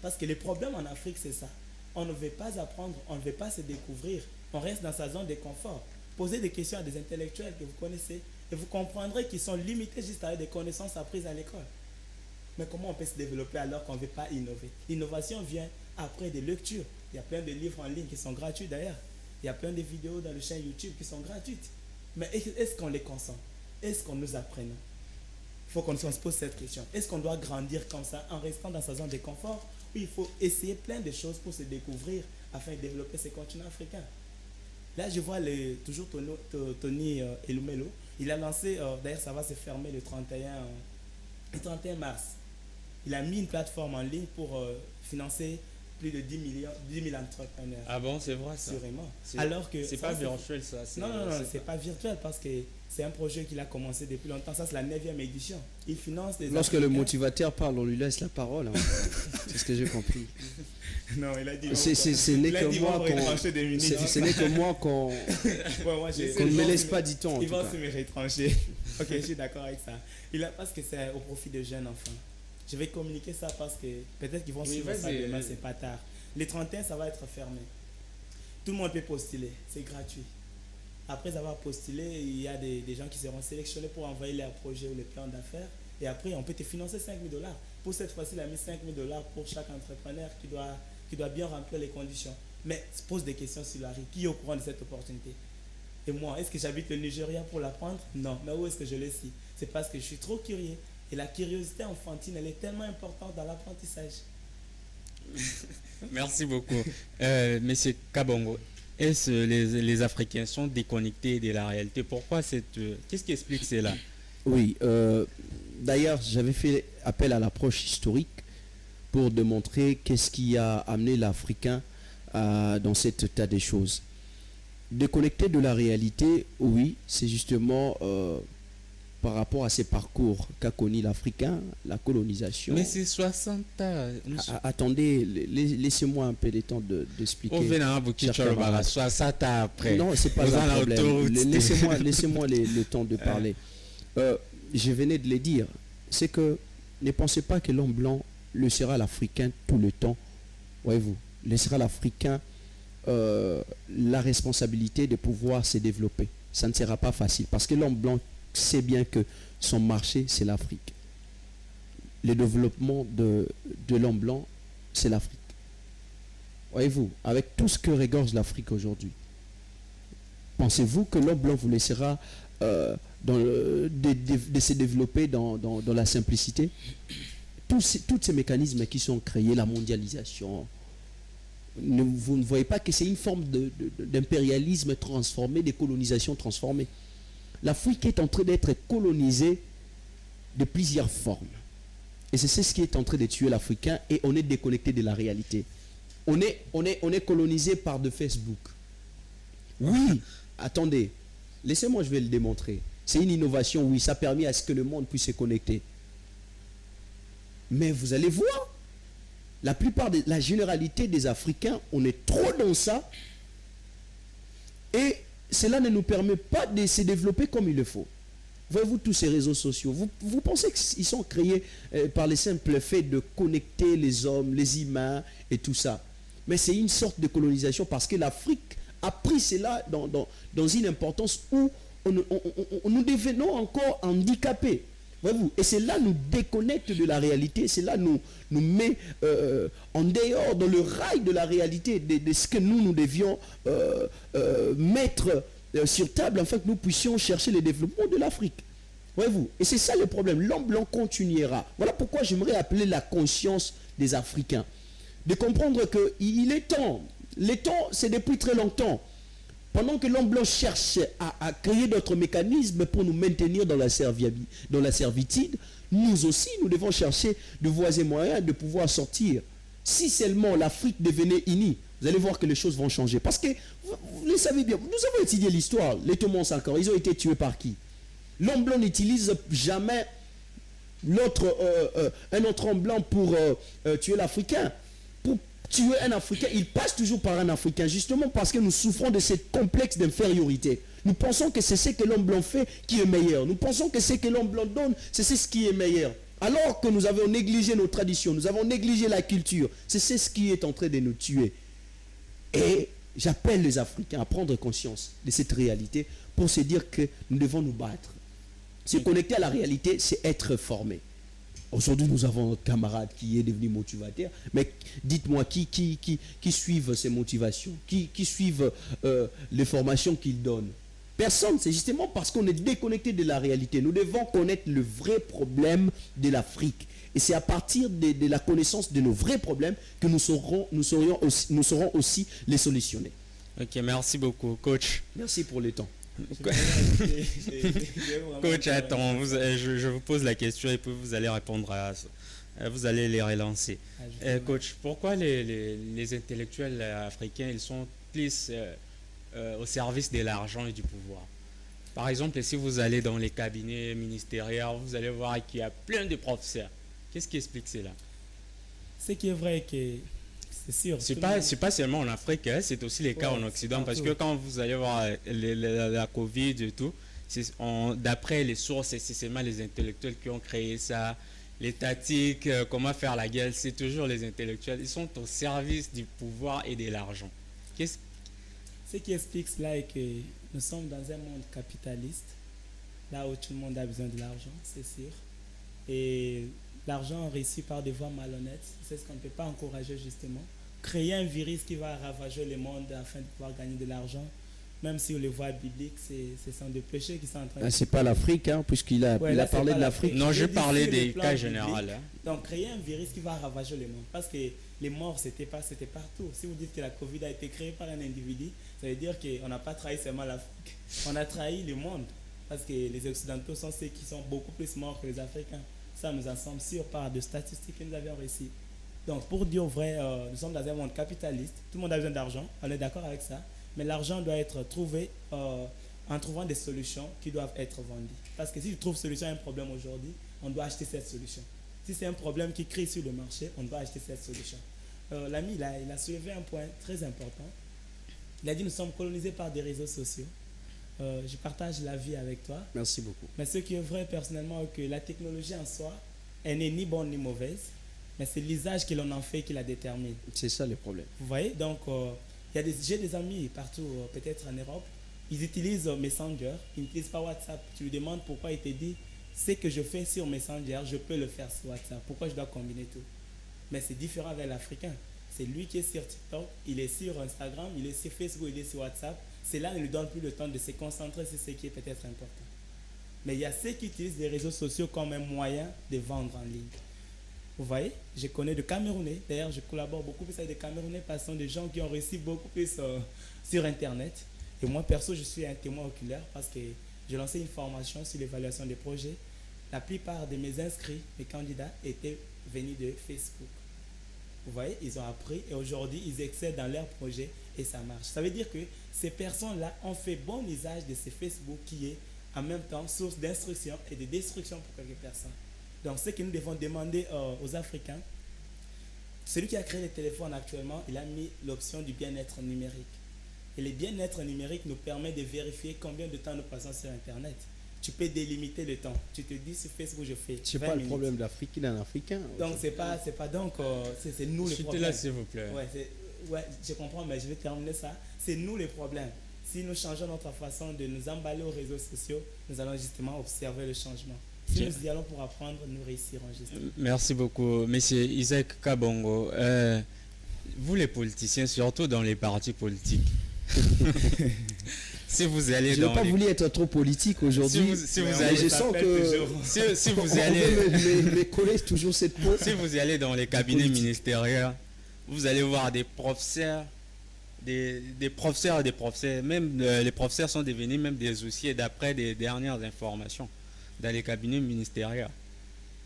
Parce que le problème en Afrique, c'est ça. On ne veut pas apprendre, on ne veut pas se découvrir. On reste dans sa zone de confort. Posez des questions à des intellectuels que vous connaissez et vous comprendrez qu'ils sont limités juste avec des connaissances apprises à l'école. Mais comment on peut se développer alors qu'on ne veut pas innover? L'innovation vient après des lectures. Il y a plein de livres en ligne qui sont gratuits d'ailleurs. Il y a plein de vidéos dans le chaîne YouTube qui sont gratuites. Mais est-ce qu'on les consomme? Est-ce qu'on nous apprend? Il faut qu'on se pose cette question. Est-ce qu'on doit grandir comme ça en restant dans sa zone de confort? Ou il faut essayer plein de choses pour se découvrir afin de développer ce continent africain? Là, je vois toujours Tony Elumelo. Il a lancé, d'ailleurs ça va se fermer le 31 mars. Il a mis une plateforme en ligne pour financer plus de 10 000 entrepreneurs. Ah bon, c'est vrai ça? Sûrement. Alors que c'est pas virtuel ça? Non, c'est pas virtuel parce que c'est un projet qu'il a commencé depuis longtemps. Ça, c'est la 9e édition. Il finance des Lorsque le motivateur parle, on lui laisse la parole. Hein. C'est ce que j'ai compris. Non, il a dit... Ce n'est que moi qu'on ne me laisse pas du temps. Ils vont se me retrancher. Ok, je suis d'accord avec ça. Parce que c'est au profit de jeunes enfants. Je vais communiquer ça parce que peut-être qu'ils vont suivre ça demain, c'est pas tard. Les 31, ça va être fermé. Tout le monde peut postuler, c'est gratuit. Après avoir postulé, il y a des gens qui seront sélectionnés pour envoyer leur projet ou les plans d'affaires. Et après, on peut te financer $5 000. pour cette fois-ci, il a mis $5 000 pour chaque entrepreneur qui doit bien remplir les conditions. Mais se pose des questions sur la rue. Qui est au courant de cette opportunité? Et moi, est-ce que j'habite le Nigeria pour l'apprendre? Non. Mais où est-ce que je le sais? C'est parce que je suis trop curieux. Et la curiosité enfantine, elle est tellement importante dans l'apprentissage. Merci beaucoup. Monsieur Kabongo, est-ce que les Africains sont déconnectés de la réalité? Pourquoi qu'est-ce qui explique cela? Oui, d'ailleurs, j'avais fait appel à l'approche historique pour démontrer qu'est-ce qui a amené l'Africain dans cet état des choses. Déconnecté de la réalité, oui, c'est justement par rapport à ces parcours qu'a connu l'Africain, la colonisation. Mais c'est 60 ans. Attendez, laissez-moi un peu de temps d'expliquer. On vient à 60 ans après. Non, c'est pas un problème. Laissez-moi le temps de parler. Je venais de le dire. C'est que ne pensez pas que l'homme blanc laissera l'Africain tout le temps. Voyez-vous, laissera l'Africain la responsabilité de pouvoir se développer. Ça ne sera pas facile parce que l'homme blanc sait bien que son marché, c'est l'Afrique. Le développement de l'homme blanc, c'est l'Afrique. Voyez-vous, avec tout ce que regorge l'Afrique aujourd'hui, pensez-vous que l'homme blanc vous laissera de se développer dans la simplicité? Tous ces mécanismes qui sont créés, la mondialisation, vous ne voyez pas que c'est une forme d'impérialisme transformé, de colonisation transformée. L'Afrique est en train d'être colonisée de plusieurs formes. Et c'est ce qui est en train de tuer l'Africain et on est déconnecté de la réalité. On est colonisé par de Facebook. Oui, attendez, laissez-moi, je vais le démontrer. C'est une innovation, oui, ça a permis à ce que le monde puisse se connecter. Mais vous allez voir, la généralité des Africains, on est trop dans ça. Et cela ne nous permet pas de se développer comme il le faut. Voyez-vous tous ces réseaux sociaux, vous pensez qu'ils sont créés par le simple fait de connecter les hommes, les humains et tout ça. Mais c'est une sorte de colonisation parce que l'Afrique a pris cela dans une importance où nous devenons encore handicapés. Voyez-vous, et cela nous déconnecte de la réalité, cela nous met en dehors, dans le rail de la réalité, de ce que nous devions mettre sur table afin que nous puissions chercher le développement de l'Afrique. Voyez-vous, et c'est ça le problème, l'homme blanc continuera. Voilà pourquoi j'aimerais appeler la conscience des Africains. De comprendre qu'il est temps, le temps c'est depuis très longtemps. Pendant que l'homme blanc cherche à créer d'autres mécanismes pour nous maintenir dans la servitude, nous aussi, nous devons chercher de voies et moyens de pouvoir sortir. Si seulement l'Afrique devenait unie, vous allez voir que les choses vont changer. Parce que, vous le savez bien, nous avons étudié l'histoire. Les Ottomans encore, ils ont été tués par qui? L'homme blanc n'utilise jamais un autre homme blanc pour tuer l'Africain. Pour tuer un Africain, il passe toujours par un Africain, justement parce que nous souffrons de ce complexe d'infériorité. Nous pensons que c'est ce que l'homme blanc fait qui est meilleur. Nous pensons que ce que l'homme blanc donne, c'est ce qui est meilleur. Alors que nous avons négligé nos traditions, nous avons négligé la culture. C'est ce qui est en train de nous tuer. Et j'appelle les Africains à prendre conscience de cette réalité pour se dire que nous devons nous battre. Se connecter à la réalité, c'est être formé. Aujourd'hui, nous avons notre camarade qui est devenu motivateur. Mais dites-moi, qui suivent ces motivations? Qui suivent les formations qu'il donne? Personne. C'est justement parce qu'on est déconnecté de la réalité. Nous devons connaître le vrai problème de l'Afrique. Et c'est à partir de la connaissance de nos vrais problèmes que nous saurons aussi les solutionner. Ok, merci beaucoup, coach. Merci pour le temps. Coach, attends, je vous pose la question et puis vous allez répondre vous allez les relancer. Coach, pourquoi les intellectuels africains, ils sont plus au service de l'argent et du pouvoir? Par exemple, si vous allez dans les cabinets ministériels, vous allez voir qu'il y a plein de professeurs. Qu'est-ce qui explique cela? Ce qui est vrai que c'est sûr. C'est pas seulement en Afrique, hein, c'est aussi les cas en Occident. Parce que quand vous allez voir la Covid et tout, d'après les sources, c'est seulement les intellectuels qui ont créé ça. Les tactiques, comment faire la guerre, c'est toujours les intellectuels. Ils sont au service du pouvoir et de l'argent. Ce qui explique cela est que nous sommes dans un monde capitaliste, là où tout le monde a besoin de l'argent, c'est sûr. Et l'argent reçu par des voies malhonnêtes, c'est ce qu'on ne peut pas encourager justement. Créer un virus qui va ravager le monde afin de pouvoir gagner de l'argent, même si on les voit bibliques, ce sont des péchés qui sont en train de... C'est pas l'Afrique, hein, puisqu'il a, Ouais, il là, a c'est parlé pas de l'Afrique. Non, je dis parlais sur le des plan cas biblique. généraux. Hein. Donc, créer un virus qui va ravager le monde. Parce que les morts, c'était partout. Si vous dites que la Covid a été créée par un individu, ça veut dire qu'on n'a pas trahi seulement l'Afrique. On a trahi le monde. Parce que les Occidentaux sont ceux qui sont beaucoup plus morts que les Africains. Ça, nous en sommes sûrs par de statistiques que nous avions reçues. Donc, pour dire vrai, nous sommes dans un monde capitaliste. Tout le monde a besoin d'argent. On est d'accord avec ça. Mais l'argent doit être trouvé en trouvant des solutions qui doivent être vendues. Parce que si je trouve solution à un problème aujourd'hui, on doit acheter cette solution. Si c'est un problème qui crée sur le marché, on doit acheter cette solution. L'ami, il a soulevé un point très important. Il a dit nous sommes colonisés par des réseaux sociaux. Je partage l'avis avec toi. Merci beaucoup. Mais ce qui est vrai personnellement, que la technologie en soi, elle n'est ni bonne ni mauvaise, mais c'est l'usage que l'on en fait qui la détermine. C'est ça le problème. Vous voyez, donc j'ai des amis partout, peut-être en Europe, ils utilisent Messenger, ils n'utilisent pas WhatsApp. Tu lui demandes pourquoi, il te dit ce que je fais sur Messenger, je peux le faire sur WhatsApp. Pourquoi je dois combiner tout? Mais c'est différent avec l'Africain. C'est lui qui est sur TikTok, il est sur Instagram, il est sur Facebook, il est sur WhatsApp. Cela ne lui donne plus le temps de se concentrer sur ce qui est peut-être important. Mais il y a ceux qui utilisent les réseaux sociaux comme un moyen de vendre en ligne. Vous voyez, je connais des Camerounais. D'ailleurs, je collabore beaucoup plus avec des Camerounais parce que ce sont des gens qui ont réussi beaucoup plus sur Internet. Et moi, perso, je suis un témoin oculaire parce que j'ai lancé une formation sur l'évaluation des projets. La plupart de mes inscrits, mes candidats, étaient venus de Facebook. Vous voyez, ils ont appris et aujourd'hui, ils excellent dans leurs projets et ça marche. Ça veut dire que ces personnes-là ont fait bon usage de ce Facebook qui est en même temps source d'instruction et de destruction pour quelques personnes. Donc, ce que nous devons demander aux Africains, celui qui a créé les téléphones actuellement, il a mis l'option du bien-être numérique. Et le bien-être numérique nous permet de vérifier combien de temps nous passons sur Internet. Tu peux délimiter le temps. Tu te dis sur Facebook, je fais 20 C'est pas minutes. le problème d'Afrique, il est un Africain. Donc, c'est nous les Chutez problèmes. là, s'il vous plaît. Ouais, je comprends, mais je vais terminer ça. C'est nous les problèmes. Si nous changeons notre façon de nous emballer aux réseaux sociaux, nous allons justement observer le changement. Si nous y allons pour apprendre, nous réussirons justement. Merci beaucoup, Monsieur Isaac Kabongo. Vous les politiciens, surtout dans les partis politiques, si vous allez Je dans n'ai pas les... voulu être trop politique aujourd'hui. Si vous mais allez... je sens que Si vous on allez... veut me coller toujours cette peau. Si vous allez dans les cabinets ministériels, vous allez voir des professeurs, des professeurs. Même les professeurs sont devenus même des huissiers d'après des dernières informations dans les cabinets ministériels.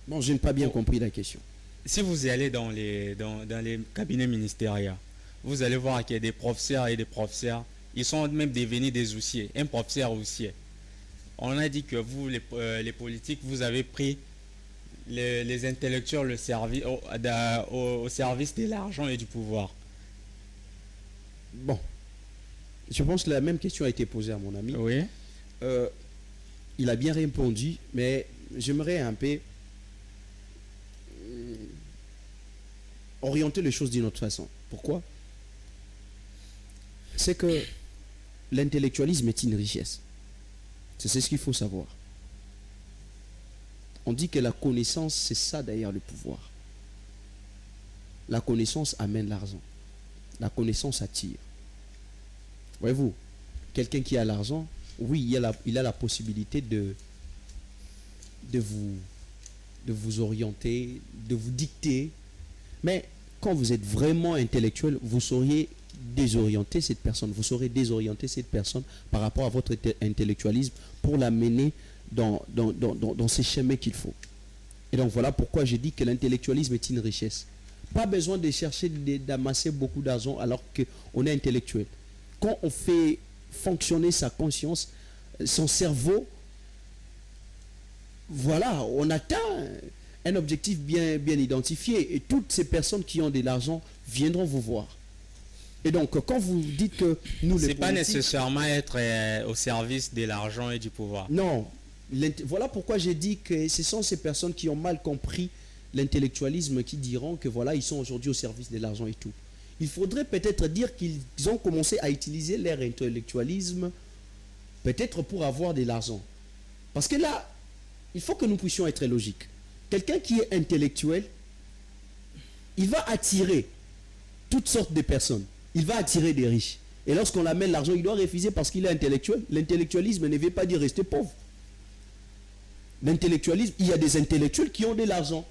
Bon, je n'ai pas bien compris la question. Si vous allez dans les cabinets ministériels, vous allez voir qu'il y a des professeurs et des professeurs. Ils sont même devenus des huissiers, un professeur huissier. On a dit que vous, les politiques, vous avez pris les intellectuels au service de l'argent et du pouvoir. Bon, je pense que la même question a été posée à mon ami. Oui. Il a bien répondu, mais j'aimerais un peu orienter les choses d'une autre façon. Pourquoi? C'est que l'intellectualisme est une richesse. C'est ce qu'il faut savoir. On dit que la connaissance, c'est ça derrière le pouvoir. La connaissance amène l'argent. La connaissance attire. Voyez-vous, quelqu'un qui a l'argent, oui, il a la possibilité de vous orienter, de vous dicter. Mais quand vous êtes vraiment intellectuel, vous sauriez désorienter cette personne. Vous saurez désorienter cette personne par rapport à votre intellectualisme pour l'amener dans ces chemins qu'il faut. Et donc voilà pourquoi je dis que l'intellectualisme est une richesse. Pas besoin de chercher d'amasser beaucoup d'argent alors qu'on est intellectuel. Quand on fait fonctionner sa conscience, son cerveau, voilà, on atteint un objectif bien identifié. Et toutes ces personnes qui ont de l'argent viendront vous voir. Et donc, quand vous dites que nous, les c'est pas nécessairement être au service de l'argent et du pouvoir. Non. Voilà pourquoi j'ai dit que ce sont ces personnes qui ont mal compris l'intellectualisme qui diront que voilà, ils sont aujourd'hui au service de l'argent et tout. Il faudrait peut-être dire qu'ils ont commencé à utiliser leur intellectualisme peut-être pour avoir de l'argent. Parce que là, il faut que nous puissions être logiques. quelqu'un qui est intellectuel, il va attirer toutes sortes de personnes. Il va attirer des riches. Et lorsqu'on l'amène l'argent, il doit refuser parce qu'il est intellectuel. L'intellectualisme ne veut pas dire rester pauvre. L'intellectualisme, il y a des intellectuels qui ont de l'argent.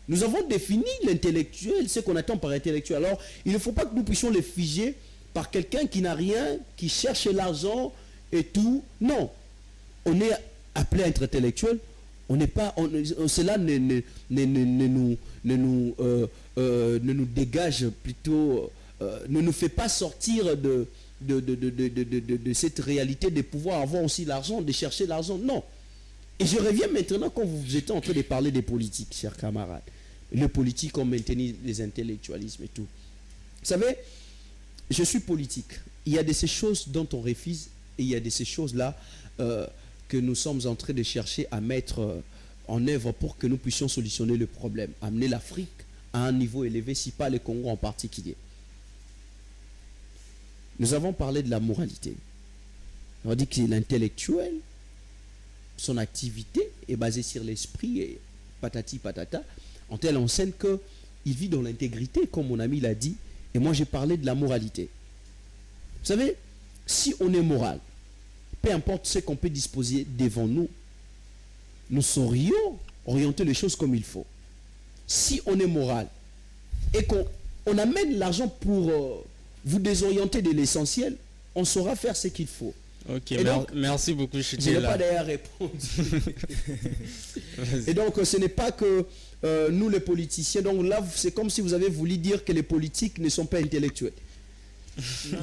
Nous avons défini l'intellectuel, ce qu'on attend par intellectuel. Alors, il ne faut pas que nous puissions le figer par quelqu'un qui n'a rien, qui cherche l'argent et tout. Non. On est appelé à être intellectuel. On n'est pas, cela ne nous dégage plutôt, ne nous fait pas sortir de cette réalité de pouvoir avoir aussi l'argent, de chercher l'argent. Non. Et je reviens maintenant quand vous étiez en train de parler des politiques, chers camarades. Les politiques ont maintenu les intellectualismes et tout. Vous savez, je suis politique. Il y a de ces choses dont on refuse et il y a de ces choses-là que nous sommes en train de chercher à mettre en œuvre pour que nous puissions solutionner le problème, amener l'Afrique à un niveau élevé, si pas le Congo en particulier. Nous avons parlé de la moralité. On dit que l'intellectuel, son activité est basée sur l'esprit et patati patata, en telle enseigne qu'il vit dans l'intégrité, comme mon ami l'a dit, et moi j'ai parlé de la moralité. Vous savez, si on est moral, peu importe ce qu'on peut disposer devant nous, nous saurions orienter les choses comme il faut. Si on est moral et qu'on amène l'argent pour vous désorienter de l'essentiel, on saura faire ce qu'il faut. Ok, donc, merci beaucoup. Je n'ai pas d'ailleurs répondu. Et donc, ce n'est pas que nous les politiciens, donc là, c'est comme si vous avez voulu dire que les politiques ne sont pas intellectuels. Non.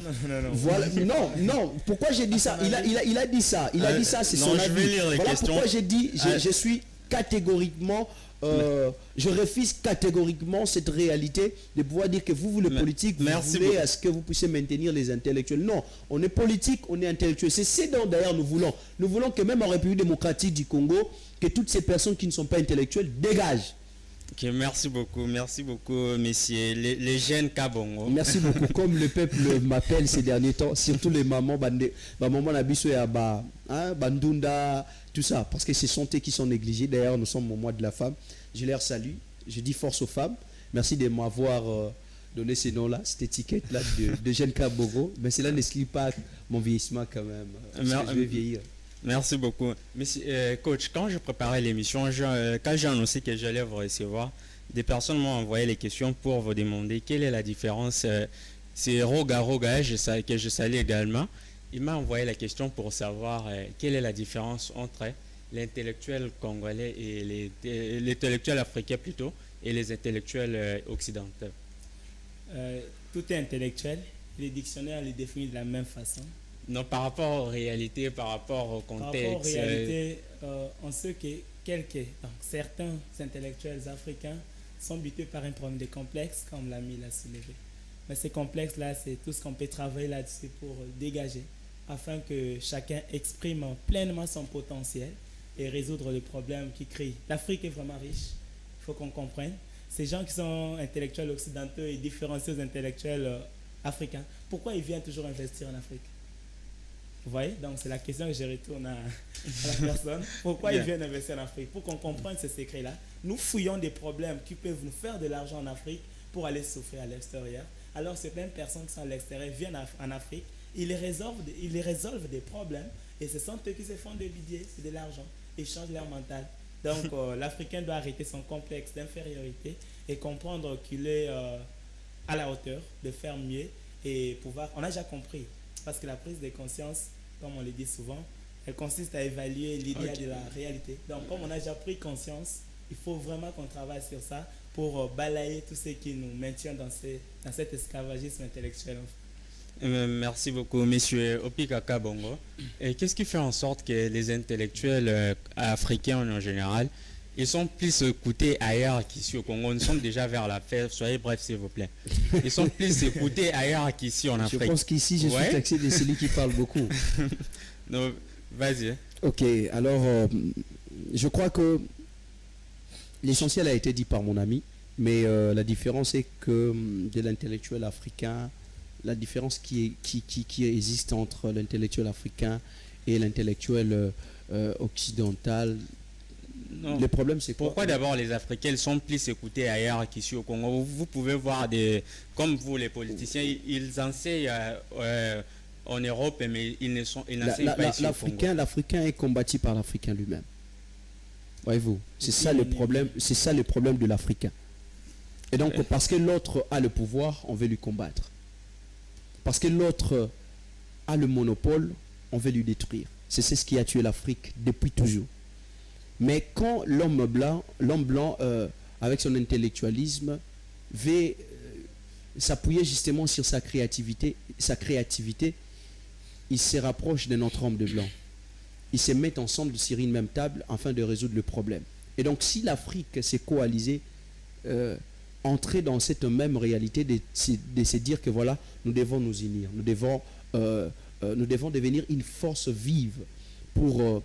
Voilà, non. Pourquoi j'ai dit ça? Il a dit ça. Il a dit ça, c'est son avis. Voilà pourquoi j'ai dit, je suis catégoriquement, je refuse catégoriquement cette réalité de pouvoir dire que vous les politiques, vous voulez à ce que vous puissiez maintenir les intellectuels. Non, on est politique, on est intellectuel. C'est ce dont d'ailleurs nous voulons. Nous voulons que même en République démocratique du Congo, que toutes ces personnes qui ne sont pas intellectuelles dégagent. Ok, merci beaucoup, messieurs. Les jeunes Kabongo. Merci beaucoup. Comme le peuple m'appelle ces derniers temps, surtout les mamans, maman Nabiso et Abba, Bandunda, tout ça, parce que ce sont eux qui sont négligés. D'ailleurs, nous sommes au mois de la femme. Je leur salue. Je dis force aux femmes. Merci de m'avoir donné ces noms-là, cette étiquette-là de jeune Kabongo. Mais cela n'exclut pas mon vieillissement quand même. Parce que je vais vieillir. Merci beaucoup. Monsieur, coach, quand je préparais l'émission, quand j'ai annoncé que j'allais vous recevoir, des personnes m'ont envoyé les questions pour vous demander quelle est la différence. C'est Roga que je salue également. Il m'a envoyé la question pour savoir quelle est la différence entre l'intellectuel congolais et l'intellectuel africain plutôt, et les intellectuels occidentaux. Tout est intellectuel. Les dictionnaires les définissent de la même façon. Non, par rapport aux réalités, par rapport au contexte. Par rapport aux réalités, on sait que certains intellectuels africains sont butés par un problème de complexe, comme l'ami l'a soulevé. Mais ces complexes-là, c'est tout ce qu'on peut travailler là-dessus pour dégager, afin que chacun exprime pleinement son potentiel et résoudre les problèmes qui créent. L'Afrique est vraiment riche, il faut qu'on comprenne. Ces gens qui sont intellectuels occidentaux et différenciés aux intellectuels africains, pourquoi ils viennent toujours investir en Afrique? Vous voyez, donc c'est la question que je retourne à la personne. Pourquoi ils viennent investir en Afrique? Pour qu'on comprenne ce secret-là. Nous fouillons des problèmes qui peuvent nous faire de l'argent en Afrique pour aller souffrir à l'extérieur. Alors certaines personnes qui sont à l'extérieur viennent en Afrique, ils résolvent des problèmes et ce sont eux qui se font des billets, c'est de l'argent. Ils changent leur mental. Donc l'Africain doit arrêter son complexe d'infériorité et comprendre qu'il est à la hauteur de faire mieux et pouvoir... On a déjà compris. Parce que la prise de conscience, comme on le dit souvent, elle consiste à évaluer l'idée de la réalité. Donc, comme on a déjà pris conscience, il faut vraiment qu'on travaille sur ça pour balayer tout ce qui nous maintient dans cet esclavagisme intellectuel. Merci beaucoup, monsieur Opika Kabongo. Et qu'est-ce qui fait en sorte que les intellectuels africains en général, ils sont plus écoutés ailleurs qu'ici au Congo? Nous sommes déjà vers la fin. Soyez bref, s'il vous plaît. Ils sont plus écoutés ailleurs qu'ici en Afrique. Je pense qu'ici, je suis taxé de celui qui parle beaucoup. Non, vas-y. Ok, alors, je crois que l'essentiel a été dit par mon ami, mais la différence est que de l'intellectuel africain, la différence qui existe entre l'intellectuel africain et l'intellectuel occidental, Non. Le problème, c'est quoi? Pourquoi d'abord les Africains sont plus écoutés ailleurs qu'ici au Congo? Vous pouvez voir comme vous les politiciens, ils enseignent en Europe, mais ils n'enseignent pas ici au Congo. L'Africain est combattu par l'Africain lui-même. Voyez-vous, c'est ça le problème. C'est ça le problème de l'Africain. Et donc, parce que l'autre a le pouvoir, on veut lui combattre. Parce que l'autre a le monopole, on veut lui détruire. C'est ce qui a tué l'Afrique depuis toujours. Mais quand l'homme blanc avec son intellectualisme, veut s'appuyer justement sur sa créativité, il se rapproche de notre homme de blanc. Ils se mettent ensemble sur une même table afin de résoudre le problème. Et donc, si l'Afrique s'est coalisée, entrer dans cette même réalité de se dire que voilà, nous devons nous unir, nous devons devenir une force vive pour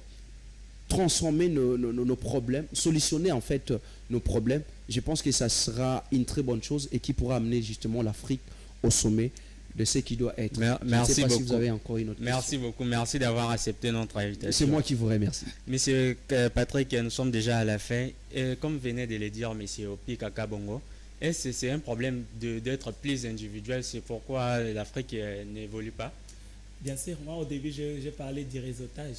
transformer nos problèmes, solutionner en fait nos problèmes. Je pense que ça sera une très bonne chose et qui pourra amener justement l'Afrique au sommet de ce qui doit être. Merci Je ne sais pas beaucoup. si vous avez encore une autre Merci question. beaucoup. Merci d'avoir accepté notre invitation. C'est moi qui vous remercie. Monsieur Patrick, nous sommes déjà à la fin. Et comme venait de le dire monsieur Opi Kaka Bongo, c'est un problème d'être plus individuel. C'est pourquoi l'Afrique n'évolue pas. Bien sûr, moi au début, j'ai parlé du réseautage.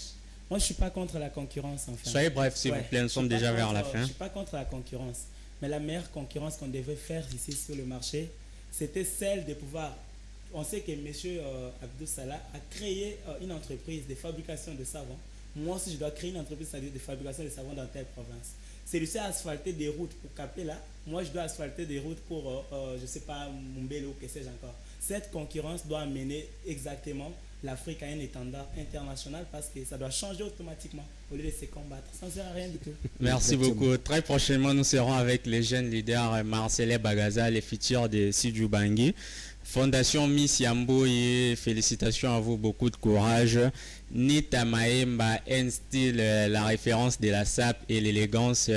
Moi, je ne suis pas contre la concurrence. Enfin. Soyez bref, s'il vous plaît, nous sommes déjà vers la fin. Je ne suis pas contre la concurrence. Mais la meilleure concurrence qu'on devait faire ici sur le marché, c'était celle de pouvoir... On sait que M. Abdou Salah a créé une entreprise de fabrication de savon. Moi aussi, je dois créer une entreprise de fabrication de savon dans telle province. Celui-ci a asphalté des routes pour Capella. Moi, je dois asphalter des routes pour, je ne sais pas, Mumbele ou que sais-je encore. Cette concurrence doit amener exactement l'Afrique à un étendard international parce que ça doit changer automatiquement au lieu de se combattre. Ça ne sert à rien du tout. Merci beaucoup. Très prochainement, nous serons avec les jeunes leaders Marcelé Bagaza, les futurs de Sidju Bangui. Fondation Miss Yamboye, félicitations à vous, beaucoup de courage. Nita Maemba, un style, la référence de la SAP et l'élégance.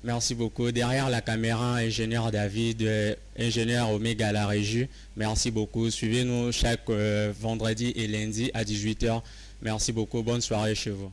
Merci beaucoup. Derrière la caméra, ingénieur David, ingénieur Omega la régie. Merci beaucoup. Suivez-nous chaque vendredi et lundi à 18h. Merci beaucoup. Bonne soirée chez vous.